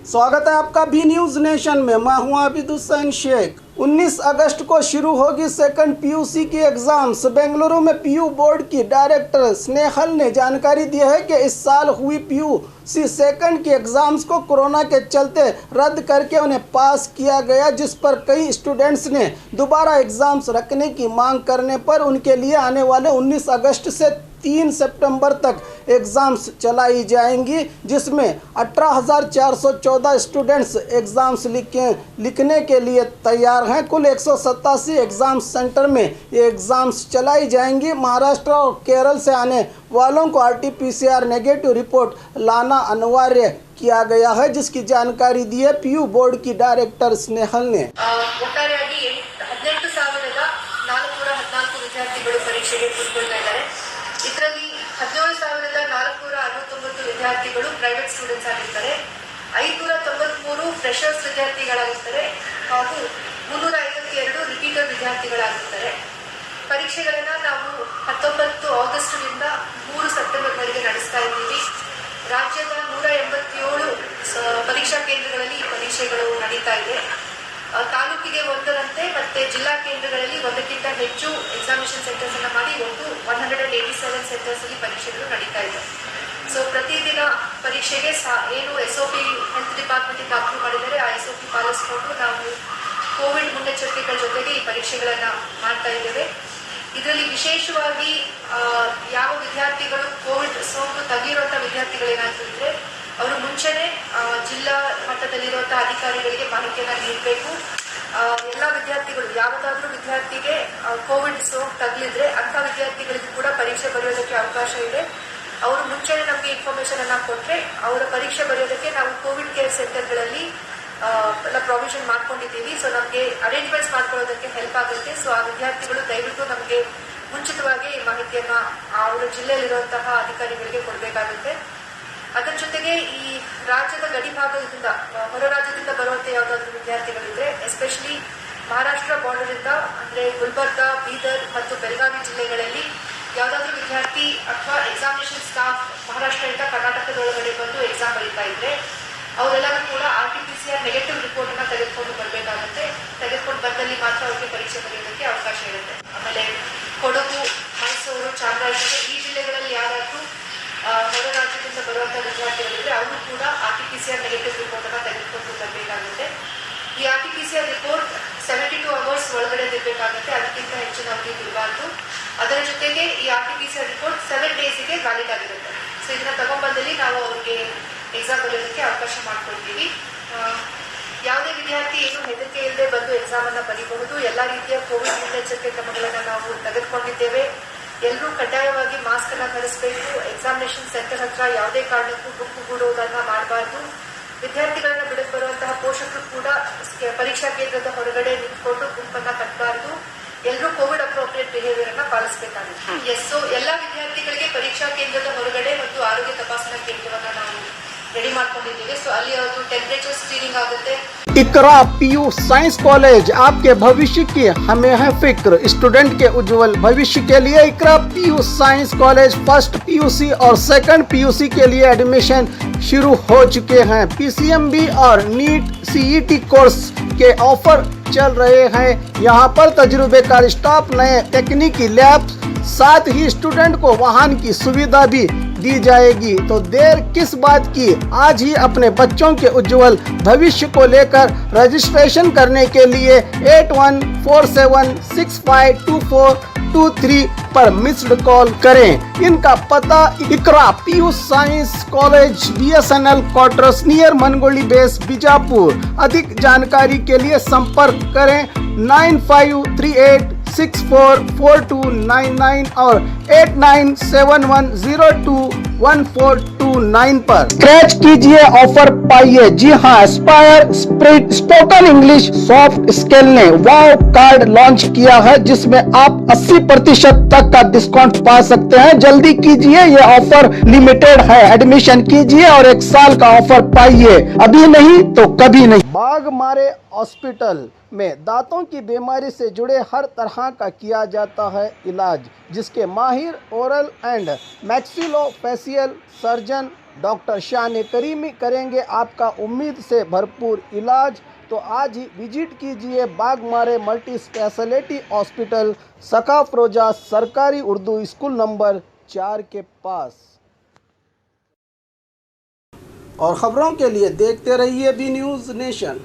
स्वागत है आपका भी न्यूज़ नेशन में। मैं हूं आबिद हुसैन शेख। 19 अगस्त को शुरू होगी सेकंड पीयूसी की एग्जाम्स। बेंगलुरु में पीयू बोर्ड की डायरेक्टर स्नेहल ने जानकारी दी है कि इस साल हुई पीयूसी सेकंड की एग्जाम्स को कोरोना के चलते रद्द करके उन्हें पास किया गया, जिस पर कई स्टूडेंट्स ने दोबारा एग्जाम्स रखने की मांग करने पर उनके लिए आने वाले 19 अगस्त से 3 सितंबर तक एग्ज़ाम्स चलाई जाएंगी, जिसमें 18,414 स्टूडेंट्स एग्ज़ाम्स लिखने के लिए तैयार हैं। कुल 187 एग्ज़ाम सेंटर में ये एग्ज़ाम्स चलाई जाएंगी। महाराष्ट्र और केरल से आने वालों को RT-PCR नेगेटिव रिपोर्ट लाना अनिवार्य किया गया है, जिसकी जानकारी दी है पीयू बोर्ड की डायरेक्टर स्नेहल ने। ಒಟ್ಟಾರೆಯಾಗಿ 18,414 ವಿದ್ಯಾರ್ಥಿಗಳು ಪರೀಕ್ಷೆಗೆ ಕೂತ್ಕೊಳ್ತಾ ಇದ್ದಾರೆ। ಇದರಲ್ಲಿ 17,469 ವಿದ್ಯಾರ್ಥಿಗಳು ಪ್ರೈವೇಟ್ ಸ್ಟೂಡೆಂಟ್ಸ್ ಆಗಿರ್ತಾರೆ, 593 ಫ್ರೆಶರ್ಸ್ ವಿದ್ಯಾರ್ಥಿಗಳಾಗಿರ್ತಾರೆ ಹಾಗೂ 352 ರಿಪೀಟರ್ ವಿದ್ಯಾರ್ಥಿಗಳಾಗಿರ್ತಾರೆ। ಪರೀಕ್ಷೆಗಳನ್ನು ನಾವು 19 ಆಗಸ್ಟ್ನಿಂದ 3 ಸೆಪ್ಟೆಂಬರ್ವರೆಗೆ ನಡೆಸ್ತಾ ಇದ್ದೀವಿ। ರಾಜ್ಯದ 187 ಪರೀಕ್ಷಾ ಕೇಂದ್ರಗಳಲ್ಲಿ ಈ ಪರೀಕ್ಷೆಗಳು ನಡೀತಾ ಇದೆ। ತಾಲೂಕಿಗೆ ಒಂದರಂತೆ ಮತ್ತೆ ಜಿಲ್ಲಾ ಕೇಂದ್ರಗಳಲ್ಲಿ ಒಂದಕ್ಕಿಂತ ಹೆಚ್ಚು ಎಕ್ಸಾಮಿನೇಷನ್ ಸೆಂಟರ್ಸ್ ಅನ್ನು ಮಾಡಿ ಒಟ್ಟು 187 ಸೆಂಟರ್ಸ್ ಅಲ್ಲಿ ಪರೀಕ್ಷೆಗಳು ನಡೀತಾ ಇದೆ। ಸೊ ಪ್ರತಿದಿನ ಪರೀಕ್ಷೆಗೆ ಏನು SOP ಹೆಲ್ತ್ ಡಿಪಾರ್ಟ್ಮೆಂಟ್ ಇಂದ ಅಪ್ರೂವ್ ಮಾಡಿದರೆ ಆ SOP ಪಾಲಿಸಿಕೊಂಡು ನಾವು ಕೋವಿಡ್ ಮುನ್ನೆಚ್ಚರಿಕೆಗಳ ಜೊತೆಗೆ ಈ ಪರೀಕ್ಷೆಗಳನ್ನ ಮಾಡ್ತಾ ಇದ್ದೇವೆ। ಇದರಲ್ಲಿ ವಿಶೇಷವಾಗಿ ಯಾವ ವಿದ್ಯಾರ್ಥಿಗಳು ಕೋವಿಡ್ ಸೋಂಕು ತಗುಲಿರುವಂತಹ ವಿದ್ಯಾರ್ಥಿಗಳೇನಾದ್ರು ಇದ್ರೆ ಅವರು ಮುಂಚೆನೆ ಜಿಲ್ಲಾ ಮಟ್ಟದಲ್ಲಿರುವಂತಹ ಅಧಿಕಾರಿಗಳಿಗೆ ಮಾಹಿತಿಯನ್ನು ನೀಡಬೇಕು। ಎಲ್ಲ ವಿದ್ಯಾರ್ಥಿಗಳು ಯಾವುದಾದ್ರೂ ವಿದ್ಯಾರ್ಥಿಗೆ ಕೋವಿಡ್ ಸೋಂಕು ತಗುಲಿದ್ರೆ ಅಂಥ ವಿದ್ಯಾರ್ಥಿಗಳಿಗೂ ಕೂಡ ಪರೀಕ್ಷೆ ಬರೆಯೋದಕ್ಕೆ ಅವಕಾಶ ಇದೆ। ಅವರು ಮುಂಚೆನೆ ನಮಗೆ ಇನ್ಫಾರ್ಮೇಶನ್ ಅನ್ನ ಕೊಟ್ಟರೆ ಅವರ ಪರೀಕ್ಷೆ ಬರೆಯೋದಕ್ಕೆ ನಾವು ಕೋವಿಡ್ ಕೇರ್ ಸೆಂಟರ್ಗಳಲ್ಲಿ ಎಲ್ಲ ಪ್ರಾವಿಷನ್ ಮಾಡ್ಕೊಂಡಿದ್ದೀವಿ। ಸೊ ನಮಗೆ ಅರೇಂಜ್ಮೆಂಟ್ಸ್ ಮಾಡ್ಕೊಳ್ಳೋದಕ್ಕೆ ಹೆಲ್ಪ್ ಆಗುತ್ತೆ। ಸೊ ಆ ವಿದ್ಯಾರ್ಥಿಗಳು ದಯವಿಟ್ಟು ನಮಗೆ ಮುಂಚಿತವಾಗಿ ಈ ಮಾಹಿತಿಯನ್ನ ಅವರ ಜಿಲ್ಲೆಯಲ್ಲಿರುವಂತಹ ಅಧಿಕಾರಿಗಳಿಗೆ ಕೊಡಬೇಕಾಗುತ್ತೆ। ಅದರ ಜೊತೆಗೆ ಈ ರಾಜ್ಯದ ಗಡಿ ಭಾಗದಿಂದ ಹೊರ ರಾಜ್ಯದಿಂದ ಬರುವಂತೆ ಯಾವುದಾದ್ರೂ ವಿದ್ಯಾರ್ಥಿಗಳಿದ್ರೆ ಎಸ್ಪೆಷಲಿ ಮಹಾರಾಷ್ಟ್ರ ಬಾರ್ಡರ್ ಇಂದ ಅಂದ್ರೆ ಗುಲ್ಬರ್ಗಾ, ಬೀದರ್ ಮತ್ತು ಬೆಳಗಾವಿ ಜಿಲ್ಲೆಗಳಲ್ಲಿ ಯಾವುದಾದ್ರೂ ವಿದ್ಯಾರ್ಥಿ ಅಥವಾ ಎಕ್ಸಾಮಿನೇಷನ್ ಸ್ಟಾಫ್ ಮಹಾರಾಷ್ಟ್ರದಿಂದ ಕರ್ನಾಟಕದೊಳಗಡೆ ಬಂದು ಎಕ್ಸಾಮ್ ಬರೀತಾ ಇದ್ರೆ ಅವರೆಲ್ಲರೂ ಕೂಡ RT-PCR ನೆಗೆಟಿವ್ ರಿಪೋರ್ಟ್ ಅನ್ನ ತೆಗೆದುಕೊಂಡು ಬರಬೇಕಾಗುತ್ತೆ। ತೆಗೆದುಕೊಂಡು ಬಂದಲ್ಲಿ ಮಾತ್ರ ಅವರಿಗೆ ಪರೀಕ್ಷೆ ಬರೆಯೋದಕ್ಕೆ ಅವಕಾಶ ಇರುತ್ತೆ। ಆಮೇಲೆ ಕೊಡಗು, ಮೈಸೂರು, ಚಾಮರಾಜನಗರ ಈ ಜಿಲ್ಲೆಗಳಲ್ಲಿ ಯಾರಾದ್ರೂ ಹೊರ ರಾಜ್ಯದಿಂದ ಬರುವಂತಹ ವಿದ್ಯಾರ್ಥಿಗಳಿದ್ರೆ ಅವರು ಕೂಡ RT-PCR ನೆಗೆಟಿವ್ ರಿಪೋರ್ಟ್ ಅನ್ನ ತೆಗೆದುಕೊಂಡು ಬರಬೇಕಾಗುತ್ತೆ। ಈ RT-PCR ರಿಪೋರ್ಟ್ 72 ಅವರ್ಸ್ ಒಳಗಡೆ ಇರಬೇಕಾಗುತ್ತೆ, ಅದಕ್ಕಿಂತ ಹೆಚ್ಚಿನ ಅವಧಿ ಇರಬಾರ್ದು। ಅದರ ಜೊತೆಗೆ ಈ RT-PCR ರಿಪೋರ್ಟ್ 7 ಡೇಸ್ಗೆ ವ್ಯಾಲಿಡ್ ಆಗಿರುತ್ತೆ। ಸೊ ಇದನ್ನ ತಗೊಂಡ್ಬಂದಲ್ಲಿ ನಾವು ಅವ್ರಿಗೆ ಎಕ್ಸಾಮ್ ಬರೆಯೋದಕ್ಕೆ ಅವಕಾಶ ಮಾಡ್ಕೊಳ್ತೀವಿ। ಯಾವುದೇ ವಿದ್ಯಾರ್ಥಿ ಏನು ಹೆದರಿಕೆ ಇಲ್ಲದೆ ಬಂದು ಎಕ್ಸಾಮ್ ಅನ್ನ ಬರೀಬಹುದು। ಎಲ್ಲ ರೀತಿಯ ಕೋವಿಡ್ ಮುನ್ನೆಚ್ಚರಿಕೆ ಕ್ರಮಗಳನ್ನ ನಾವು ತೆಗೆದುಕೊಂಡಿದ್ದೇವೆ। ಎಲ್ಲರೂ ಕಡ್ಡಾಯವಾಗಿ ಮಾಸ್ಕ್ ಅನ್ನ ಧರಿಸಬೇಕು। ಎಕ್ಸಾಮಿನೇಷನ್ ಸೆಂಟರ್ ಹತ್ರ ಯಾವುದೇ ಕಾರಣಕ್ಕೂ ಗುಂಪುಗೂಡುವುದನ್ನ ಮಾಡಬಾರ್ದು। ವಿದ್ಯಾರ್ಥಿಗಳನ್ನ ಬಿಡಕ್ ಬರುವಂತಹ ಪೋಷಕರು ಕೂಡ ಪರೀಕ್ಷಾ ಕೇಂದ್ರದ ಹೊರಗಡೆ ನಿಂತ್ಕೊಂಡು ಗುಂಪನ್ನ ಕಟ್ಟಬಾರ್ದು। ಎಲ್ಲರೂ ಕೋವಿಡ್ ಅಪ್ರೋಪ್ರಿಯೇಟ್ ಬಿಹೇವಿಯರ್ ಅನ್ನ ಪಾಲಿಸಬೇಕಾಗುತ್ತೆ। ಸೊ ಎಲ್ಲಾ ವಿದ್ಯಾರ್ಥಿಗಳಿಗೆ ಪರೀಕ್ಷಾ ಕೇಂದ್ರದ ಹೊರಗಡೆ ಮತ್ತು ಆರೋಗ್ಯ ತಪಾಸಣಾ ಕೇಂದ್ರವನ್ನ ನಾವು ರೆಡಿ ಮಾಡ್ಕೊಂಡಿದ್ದೀವಿ। ಸೊ ಅಲ್ಲಿ ಅವ್ರದ್ದು ಟೆಂಪರೇಚರ್ ಸ್ಕ್ರೀನಿಂಗ್ ಆಗುತ್ತೆ। इकरा पीयू साइंस कॉलेज, आपके भविष्य की हमें है फिक्र। स्टूडेंट के उज्जवल भविष्य के लिए Iqra PU science college first PUC और सेकंड पीयूसी के लिए एडमिशन शुरू हो चुके हैं। PCMB और नीट CET कोर्स के ऑफर चल रहे हैं। यहाँ पर तजुर्बेकार स्टाफ, नए तकनीकी लैब, साथ ही स्टूडेंट को वाहन की सुविधा भी दी जाएगी। तो देर किस बात की, आज ही अपने बच्चों के उज्जवल भविष्य को लेकर रजिस्ट्रेशन करने के लिए 8147652423 पर मिस्ड कॉल करें। इनका पता Iqra PU science college, BSNL quarters near Mangoli base, Bijapur. अधिक जानकारी के लिए संपर्क करें 9538644299 और 8971021429 पर स्क्रैच कीजिए, ऑफर पाइए। जी हाँ, Aspire spirit spoken English soft skill ने वाव कार्ड लॉन्च किया है, जिसमें आप 80% तक का डिस्काउंट पा सकते हैं। जल्दी कीजिए, ये ऑफर लिमिटेड है। एडमिशन कीजिए और 1 साल का ऑफर पाइए, अभी नहीं तो कभी नहीं। बाघ मारे हॉस्पिटल में दांतों की बीमारी से जुड़े हर तरह का किया जाता है इलाज, जिसके माहिर oral and maxillofacial surgeon doctor शान करीमी करेंगे आपका उम्मीद से भरपूर इलाज। तो आज ही विजिट कीजिए बागमारे मल्टी स्पेशलिटी हॉस्पिटल, सकाफरोजा सरकारी उर्दू स्कूल नंबर 4 के पास। और ख़बरों के लिए देखते रहिए बी न्यूज़ नेशन।